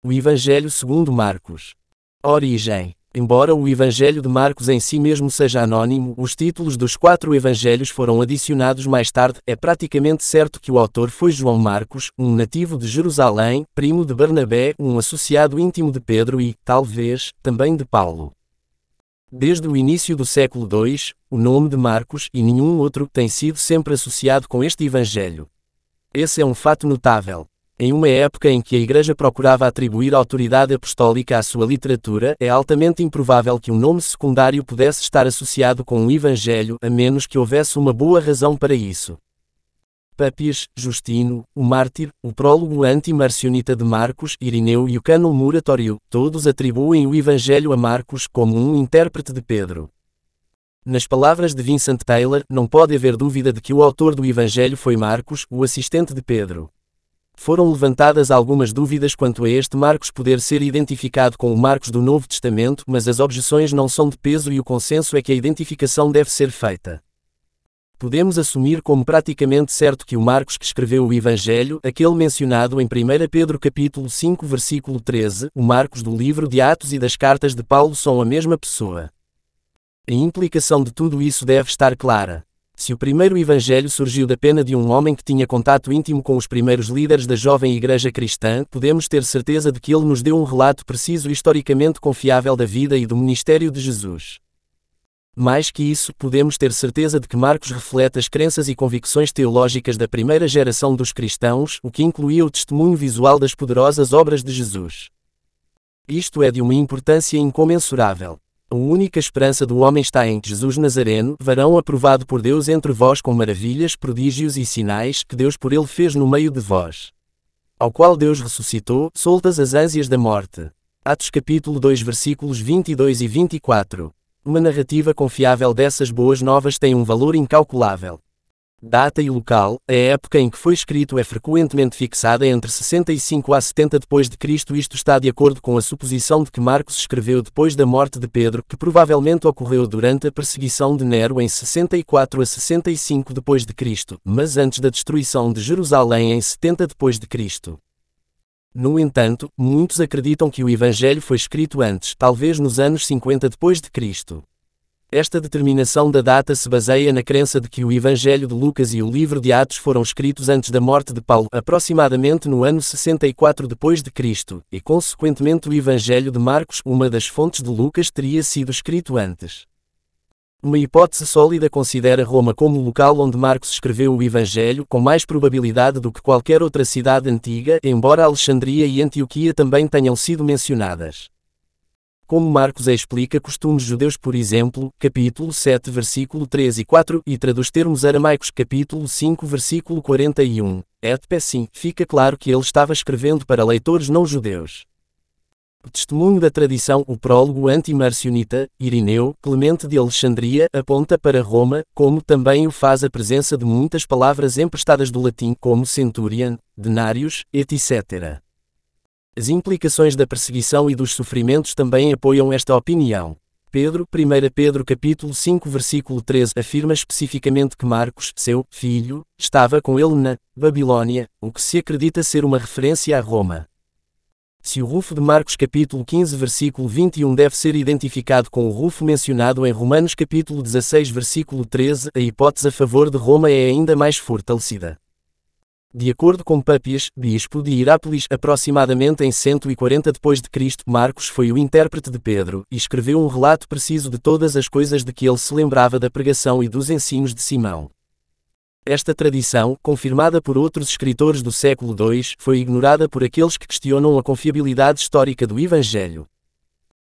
O Evangelho segundo Marcos. Origem. Embora o Evangelho de Marcos em si mesmo seja anônimo, os títulos dos 4 evangelhos foram adicionados mais tarde. É praticamente certo que o autor foi João Marcos, um nativo de Jerusalém, primo de Barnabé, um associado íntimo de Pedro e, talvez, também de Paulo. Desde o início do século II, o nome de Marcos, e nenhum outro, tem sido sempre associado com este evangelho. Esse é um fato notável. Em uma época em que a Igreja procurava atribuir autoridade apostólica à sua literatura, é altamente improvável que um nome secundário pudesse estar associado com um evangelho, a menos que houvesse uma boa razão para isso. Papias, Justino, o Mártir, o prólogo anti-marcionita de Marcos, Irineu e o cânon muratório, todos atribuem o evangelho a Marcos como um intérprete de Pedro. Nas palavras de Vincent Taylor, não pode haver dúvida de que o autor do evangelho foi Marcos, o assistente de Pedro. Foram levantadas algumas dúvidas quanto a este Marcos poder ser identificado com o Marcos do Novo Testamento, mas as objeções não são de peso e o consenso é que a identificação deve ser feita. Podemos assumir como praticamente certo que o Marcos que escreveu o Evangelho, aquele mencionado em 1 Pedro capítulo 5 versículo 13, o Marcos do livro de Atos e das cartas de Paulo são a mesma pessoa. A implicação de tudo isso deve estar clara. Se o primeiro evangelho surgiu da pena de um homem que tinha contato íntimo com os primeiros líderes da jovem igreja cristã, podemos ter certeza de que ele nos deu um relato preciso e historicamente confiável da vida e do ministério de Jesus. Mais que isso, podemos ter certeza de que Marcos reflete as crenças e convicções teológicas da primeira geração dos cristãos, o que incluía o testemunho visual das poderosas obras de Jesus. Isto é de uma importância incomensurável. A única esperança do homem está em Jesus Nazareno, varão aprovado por Deus entre vós com maravilhas, prodígios e sinais que Deus por ele fez no meio de vós. Ao qual Deus ressuscitou, soltas as ânsias da morte. Atos capítulo 2 versículos 22 e 24. Uma narrativa confiável dessas boas novas tem um valor incalculável. Data e local. A época em que foi escrito é frequentemente fixada entre 65 a 70 depois de Cristo. Isto está de acordo com a suposição de que Marcos escreveu depois da morte de Pedro, que provavelmente ocorreu durante a perseguição de Nero em 64 a 65 depois de Cristo, mas antes da destruição de Jerusalém em 70 depois de Cristo. No entanto, muitos acreditam que o Evangelho foi escrito antes, talvez nos anos 50 depois de Cristo. Esta determinação da data se baseia na crença de que o Evangelho de Lucas e o livro de Atos foram escritos antes da morte de Paulo, aproximadamente no ano 64 depois de Cristo, e consequentemente o Evangelho de Marcos, uma das fontes de Lucas, teria sido escrito antes. Uma hipótese sólida considera Roma como o local onde Marcos escreveu o Evangelho, com mais probabilidade do que qualquer outra cidade antiga, embora Alexandria e Antioquia também tenham sido mencionadas. Como Marcos explica costumes judeus, por exemplo, capítulo 7 versículo 3 e 4, e traduz termos aramaicos, capítulo 5 versículo 41, sim, fica claro que ele estava escrevendo para leitores não judeus. O testemunho da tradição, o prólogo anti-marcionita, Irineu, Clemente de Alexandria, aponta para Roma, como também o faz a presença de muitas palavras emprestadas do latim, como centurion, denarius, etc. As implicações da perseguição e dos sofrimentos também apoiam esta opinião. 1 Pedro capítulo 5 versículo 13 afirma especificamente que Marcos, seu filho, estava com ele na Babilônia, o que se acredita ser uma referência a Roma. Se o Rufo de Marcos capítulo 15 versículo 21 deve ser identificado com o Rufo mencionado em Romanos capítulo 16 versículo 13, a hipótese a favor de Roma é ainda mais fortalecida. De acordo com Papias, bispo de Hirápolis, aproximadamente em 140 depois de Cristo, Marcos foi o intérprete de Pedro, e escreveu um relato preciso de todas as coisas de que ele se lembrava da pregação e dos ensinos de Simão. Esta tradição, confirmada por outros escritores do século II, foi ignorada por aqueles que questionam a confiabilidade histórica do Evangelho.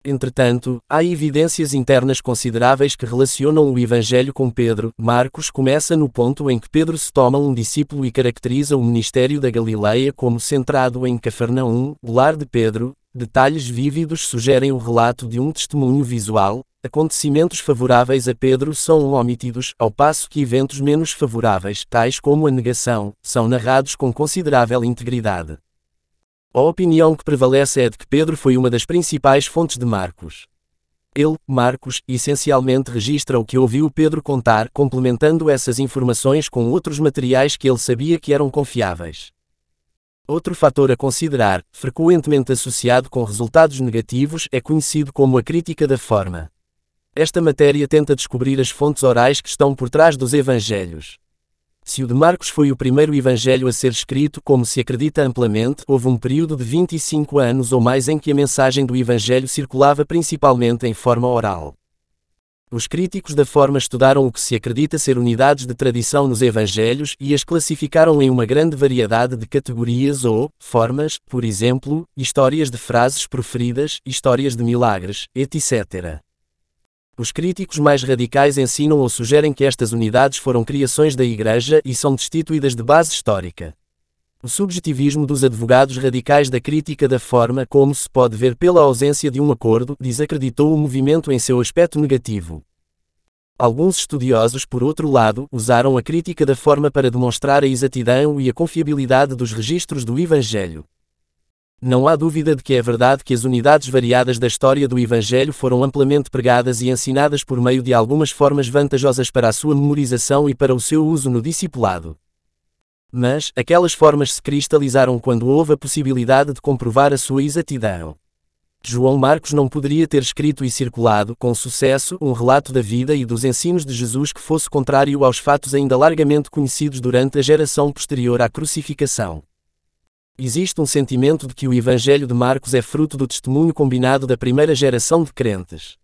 Entretanto, há evidências internas consideráveis que relacionam o Evangelho com Pedro. Marcos começa no ponto em que Pedro se toma um discípulo e caracteriza o ministério da Galileia como centrado em Cafarnaum, o lar de Pedro. Detalhes vívidos sugerem o relato de um testemunho visual. Acontecimentos favoráveis a Pedro são omitidos, ao passo que eventos menos favoráveis, tais como a negação, são narrados com considerável integridade. A opinião que prevalece é de que Pedro foi uma das principais fontes de Marcos. Ele, Marcos, essencialmente registra o que ouviu Pedro contar, complementando essas informações com outros materiais que ele sabia que eram confiáveis. Outro fator a considerar, frequentemente associado com resultados negativos, é conhecido como a crítica da forma. Esta matéria tenta descobrir as fontes orais que estão por trás dos evangelhos. Se o de Marcos foi o primeiro evangelho a ser escrito, como se acredita amplamente, houve um período de 25 anos ou mais em que a mensagem do evangelho circulava principalmente em forma oral. Os críticos da forma estudaram o que se acredita ser unidades de tradição nos evangelhos e as classificaram em uma grande variedade de categorias ou formas, por exemplo, histórias de frases proferidas, histórias de milagres, etc. Os críticos mais radicais ensinam ou sugerem que estas unidades foram criações da Igreja e são destituídas de base histórica. O subjetivismo dos advogados radicais da crítica da forma, como se pode ver pela ausência de um acordo, desacreditou o movimento em seu aspecto negativo. Alguns estudiosos, por outro lado, usaram a crítica da forma para demonstrar a exatidão e a confiabilidade dos registros do Evangelho. Não há dúvida de que é verdade que as unidades variadas da história do Evangelho foram amplamente pregadas e ensinadas por meio de algumas formas vantajosas para a sua memorização e para o seu uso no discipulado. Mas, aquelas formas se cristalizaram quando houve a possibilidade de comprovar a sua exatidão. João Marcos não poderia ter escrito e circulado, com sucesso, um relato da vida e dos ensinos de Jesus que fosse contrário aos fatos ainda largamente conhecidos durante a geração posterior à crucificação. Existe um sentimento de que o Evangelho de Marcos é fruto do testemunho combinado da primeira geração de crentes.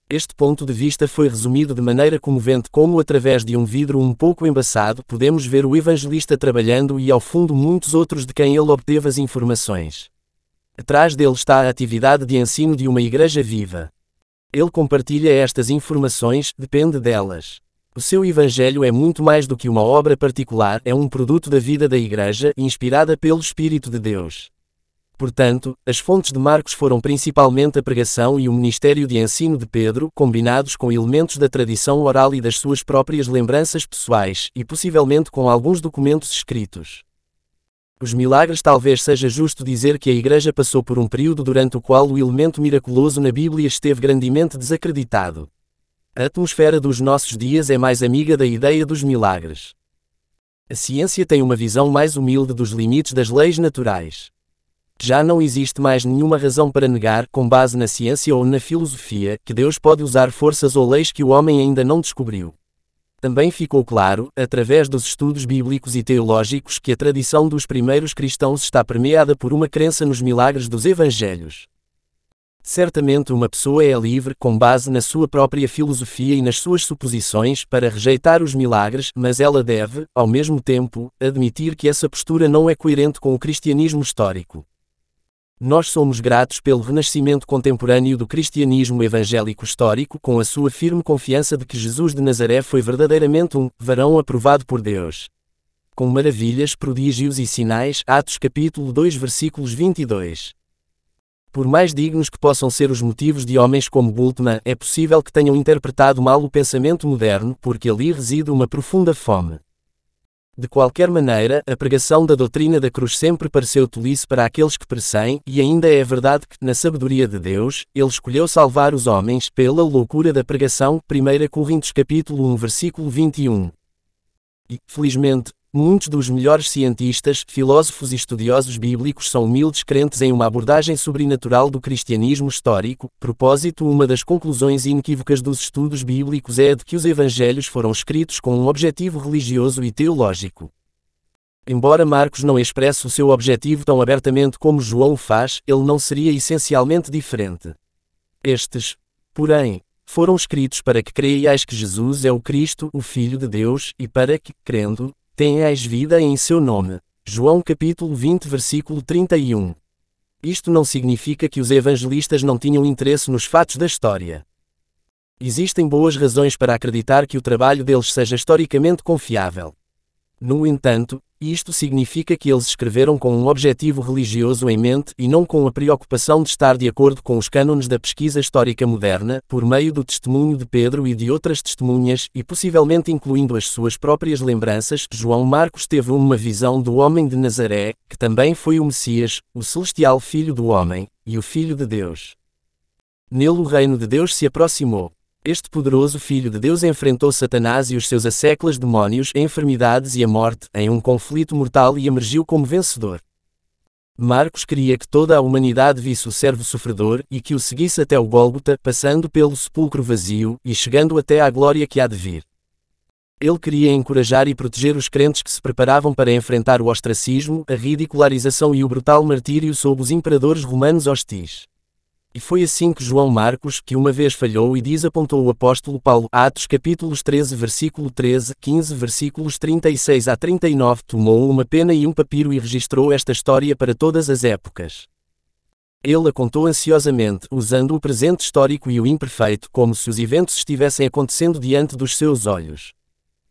Este ponto de vista foi resumido de maneira comovente como, através de um vidro um pouco embaçado, podemos ver o evangelista trabalhando e ao fundo muitos outros de quem ele obteve as informações. Atrás dele está a atividade de ensino de uma igreja viva. Ele compartilha estas informações, depende delas. O seu evangelho é muito mais do que uma obra particular, é um produto da vida da igreja, inspirada pelo Espírito de Deus. Portanto, as fontes de Marcos foram principalmente a pregação e o ministério de ensino de Pedro, combinados com elementos da tradição oral e das suas próprias lembranças pessoais, e possivelmente com alguns documentos escritos. Os milagres. Talvez seja justo dizer que a Igreja passou por um período durante o qual o elemento miraculoso na Bíblia esteve grandemente desacreditado. A atmosfera dos nossos dias é mais amiga da ideia dos milagres. A ciência tem uma visão mais humilde dos limites das leis naturais. Já não existe mais nenhuma razão para negar, com base na ciência ou na filosofia, que Deus pode usar forças ou leis que o homem ainda não descobriu. Também ficou claro, através dos estudos bíblicos e teológicos, que a tradição dos primeiros cristãos está permeada por uma crença nos milagres dos evangelhos. Certamente uma pessoa é livre, com base na sua própria filosofia e nas suas suposições, para rejeitar os milagres, mas ela deve, ao mesmo tempo, admitir que essa postura não é coerente com o cristianismo histórico. Nós somos gratos pelo renascimento contemporâneo do cristianismo evangélico histórico, com a sua firme confiança de que Jesus de Nazaré foi verdadeiramente um varão aprovado por Deus. Com maravilhas, prodígios e sinais, Atos capítulo 2 versículos 22. Por mais dignos que possam ser os motivos de homens como Bultmann, é possível que tenham interpretado mal o pensamento moderno, porque ali reside uma profunda fome. De qualquer maneira, a pregação da doutrina da cruz sempre pareceu tolice para aqueles que perecem, e ainda é verdade que, na sabedoria de Deus, Ele escolheu salvar os homens pela loucura da pregação. 1 Coríntios capítulo 1 versículo 21. E, felizmente, muitos dos melhores cientistas, filósofos e estudiosos bíblicos são humildes crentes em uma abordagem sobrenatural do cristianismo histórico. Propósito. Uma das conclusões inequívocas dos estudos bíblicos é a de que os evangelhos foram escritos com um objetivo religioso e teológico. Embora Marcos não expresse o seu objetivo tão abertamente como João o faz, ele não seria essencialmente diferente. Estes, porém, foram escritos para que creiais que Jesus é o Cristo, o Filho de Deus, e para que, crendo, tenhais vida em seu nome. João capítulo 20 versículo 31. Isto não significa que os evangelistas não tinham interesse nos fatos da história. Existem boas razões para acreditar que o trabalho deles seja historicamente confiável. No entanto, isto significa que eles escreveram com um objetivo religioso em mente e não com a preocupação de estar de acordo com os cânones da pesquisa histórica moderna, por meio do testemunho de Pedro e de outras testemunhas, e possivelmente incluindo as suas próprias lembranças. João Marcos teve uma visão do homem de Nazaré, que também foi o Messias, o celestial Filho do Homem, e o Filho de Deus. Nele o reino de Deus se aproximou. Este poderoso Filho de Deus enfrentou Satanás e os seus asséculos demónios, enfermidades e a morte, em um conflito mortal e emergiu como vencedor. Marcos queria que toda a humanidade visse o servo sofredor e que o seguisse até o Gólgota, passando pelo sepulcro vazio e chegando até à glória que há de vir. Ele queria encorajar e proteger os crentes que se preparavam para enfrentar o ostracismo, a ridicularização e o brutal martírio sob os imperadores romanos hostis. E foi assim que João Marcos, que uma vez falhou e desapontou o apóstolo Paulo, Atos capítulos 13 versículo 13, 15 versículos 36 a 39, tomou uma pena e um papiro e registrou esta história para todas as épocas. Ele a contou ansiosamente, usando o presente histórico e o imperfeito como se os eventos estivessem acontecendo diante dos seus olhos.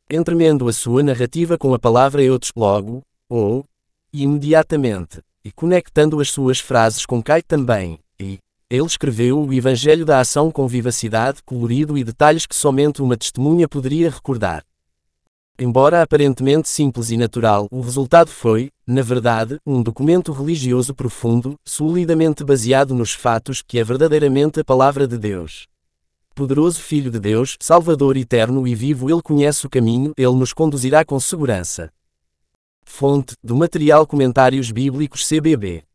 Entremendo a sua narrativa com a palavra eutos, logo, ou, imediatamente, e conectando as suas frases com Cai também, e, ele escreveu o Evangelho da Ação com vivacidade, colorido e detalhes que somente uma testemunha poderia recordar. Embora aparentemente simples e natural, o resultado foi, na verdade, um documento religioso profundo, solidamente baseado nos fatos que é verdadeiramente a Palavra de Deus. Poderoso Filho de Deus, Salvador eterno e vivo, Ele conhece o caminho, Ele nos conduzirá com segurança. Fonte, do material Comentários Bíblicos CBB.